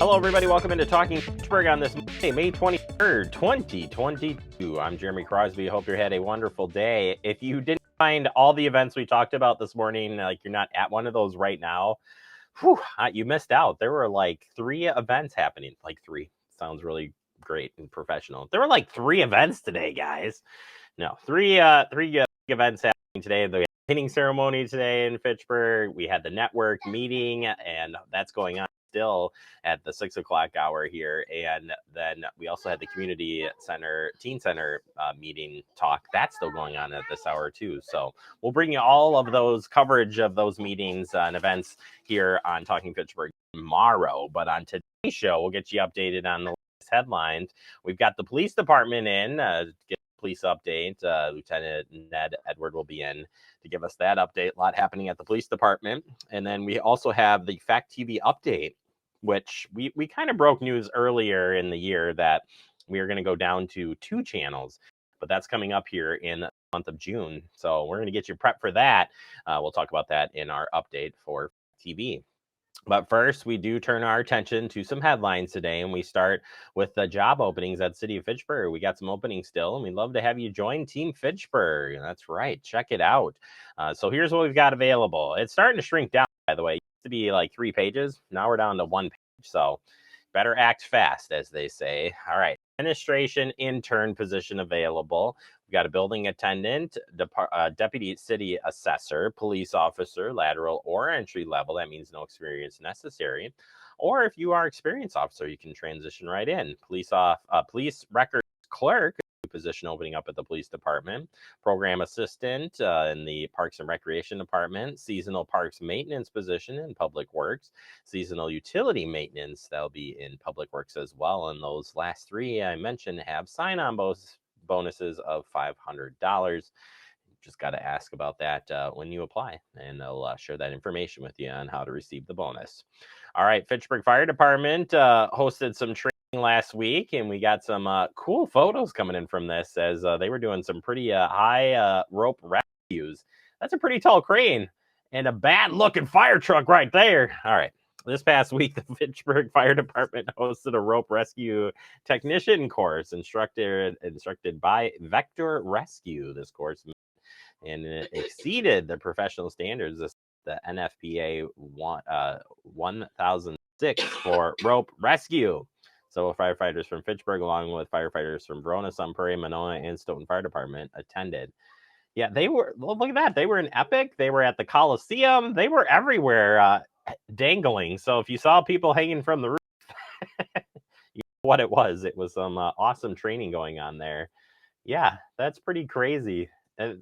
Hello, everybody. Welcome into Talking Fitchburg on this Monday, May 23rd, 2022. I'm Jeremy Crosby. Hope you had a wonderful day. If you didn't find all the events we talked about this morning, like you're not at one of those right now, you missed out. There were like 3 events happening. Like 3 sounds really great and professional. There were like 3 events today, guys. No, three events happening today. The pinning ceremony today in Fitchburg. We had the network meeting, and that's going on still at the 6:00 hour here. And then we also had the community center, teen center meeting talk. That's still going on at this hour too. So we'll bring you all of those coverage of those meetings and events here on Talking Fitchburg tomorrow. But on today's show, we'll get you updated on the latest headlines. We've got the police department in. Get police update. Lieutenant Ned Edward will be in to give us that update. A lot happening at the police department. And then we also have the Fact TV update, which we kind of broke news earlier in the year that we are going to go down to 2 channels, but that's coming up here in the month of June. So we're going to get you prepped for that. We'll talk about that in our update for TV. But first, we do turn our attention to some headlines today, and we start with the job openings at City of Fitchburg. We got some openings still, and we'd love to have you join Team Fitchburg. That's right. Check it out. So here's what we've got available. It's starting to shrink down, by the way. It used to be like 3 pages. Now we're down to 1 page. So better act fast, as they say. All right. Administration intern position available. We've got a building attendant, deputy city assessor, police officer, lateral or entry level. That means no experience necessary. Or if you are experienced officer, you can transition right in. Police records clerk, position opening up at the police department. Program assistant in the Parks and Recreation department. Seasonal parks maintenance position in Public Works. Seasonal utility maintenance, that'll be in Public Works as well. And those last 3 I mentioned have sign-on bonuses of $500. Just got to ask about that when you apply, and they'll share that information with you on how to receive the bonus. All right, Fitchburg Fire Department hosted some training last week, and we got some cool photos coming in from this as they were doing some pretty high rope rescues. That's a pretty tall crane and a bad looking fire truck right there. All right. This past week, the Fitchburg Fire Department hosted a rope rescue technician course instructed by Vector Rescue. This course and it exceeded the professional standards of the NFPA 1006 for rope rescue. So firefighters from Fitchburg, along with firefighters from Verona, Sun Prairie, Monona, and Stoughton Fire Department attended. Yeah, they were, look at that. They were in Epic. They were at the Coliseum. They were everywhere dangling. So if you saw people hanging from the roof, you know what it was. It was some awesome training going on there. Yeah, that's pretty crazy. At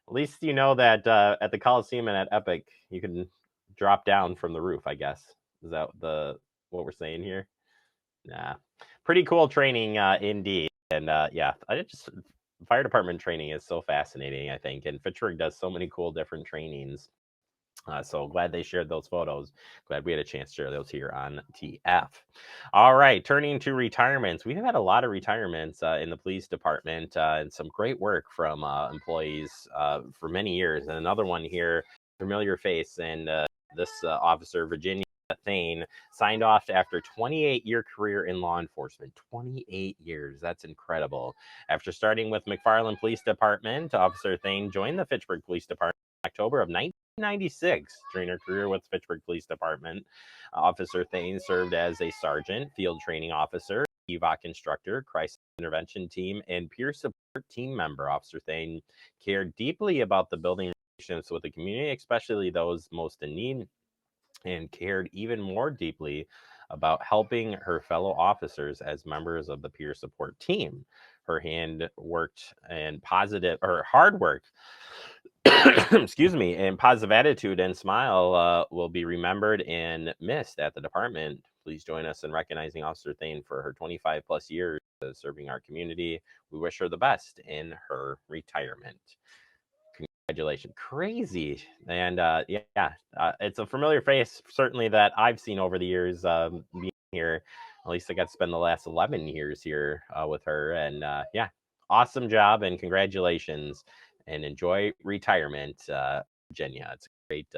least you know that at the Coliseum and at Epic, you can drop down from the roof, I guess. Is that what we're saying here? Nah. Pretty cool training indeed. And yeah, fire department training is so fascinating, I think. And Fitchburg does so many cool different trainings. So glad they shared those photos. Glad we had a chance to share those here on TF. All right, turning to retirements. We've had a lot of retirements in the police department and some great work from employees for many years. And another one here, familiar face, and this officer, Virginia Thain, signed off after 28-year career in law enforcement. 28 years. That's incredible. After starting with McFarland Police Department, Officer Thain joined the Fitchburg Police Department in October of 1996. During her career with Fitchburg Police Department, Officer Thain served as a sergeant, field training officer, EVOC instructor, crisis intervention team, and peer support team member. Officer Thain cared deeply about the building relationships with the community, especially those most in need, and cared even more deeply about helping her fellow officers as members of the peer support team. Her hard work, excuse me, and positive attitude and smile will be remembered and missed at the department. Please join us in recognizing Officer Thain for her 25 plus years serving our community. We wish her the best in her retirement. Congratulations. Crazy. And it's a familiar face, certainly, that I've seen over the years being here. At least I got to spend the last 11 years here with her. And yeah, awesome job and congratulations, and enjoy retirement, Virginia. It's a great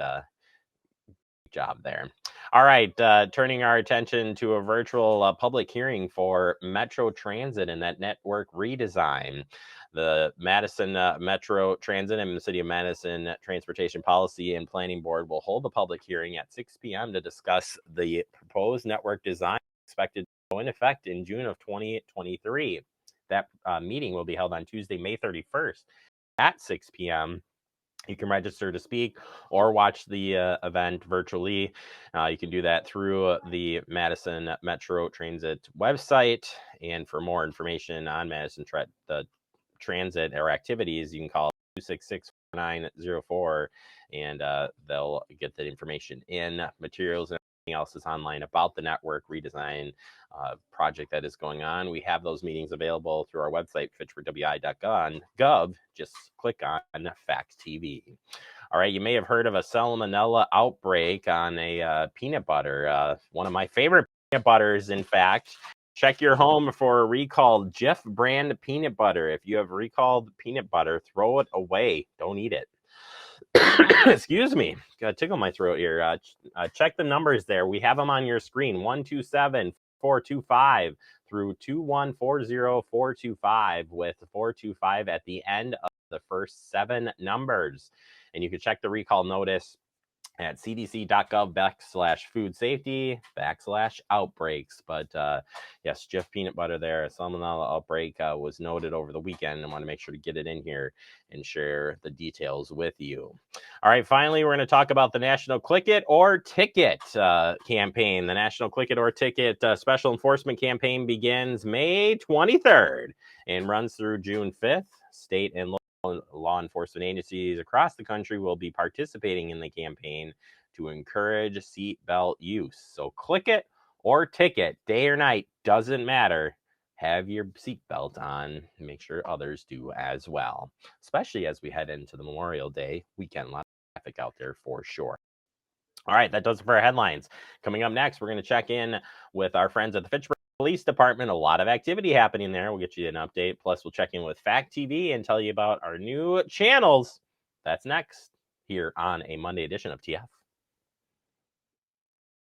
job there. All right, turning our attention to a virtual public hearing for Metro Transit and that network redesign. The Madison Metro Transit and the City of Madison Transportation Policy and Planning Board will hold a public hearing at 6 p.m. to discuss the proposed network design expected to go in effect in June of 2023. That meeting will be held on Tuesday, May 31st at 6 p.m. You can register to speak or watch the event virtually. You can do that through the Madison Metro Transit website. And for more information on Madison the Transit or activities, you can call 266-4904 and they'll get that information in. Materials and everything else is online about the network redesign project that is going on. We have those meetings available through our website, fitchburgwi.gov. Just click on Fact TV. All right, you may have heard of a Salmonella outbreak on a peanut butter, one of my favorite peanut butters, in fact. Check your home for recalled Jif brand peanut butter. If you have recalled peanut butter, throw it away. Don't eat it. Excuse me. Got to tickle my throat here. Check the numbers there. We have them on your screen. 127-425 through 2140425 with 425 at the end of the first 7 numbers. And you can check the recall notice at cdc.gov/food safety/outbreaks. But yes, Jif peanut butter there. A Salmonella outbreak was noted over the weekend. I want to make sure to get it in here and share the details with you. All right, finally, we're going to talk about the National Click It or Ticket campaign. The National Click It or Ticket Special Enforcement Campaign begins May 23rd and runs through June 5th. State and local law enforcement agencies across the country will be participating in the campaign to encourage seatbelt use. So click it or ticket, day or night, doesn't matter. Have your seatbelt on. Make sure others do as well, especially as we head into the Memorial Day weekend. A lot of traffic out there for sure. All right, that does it for our headlines. Coming up next, we're going to check in with our friends at the Fitchburg Police Department. A lot of activity happening there. We'll get you an update. Plus, we'll check in with Fact TV and tell you about our new channels. That's next here on a Monday edition of TF.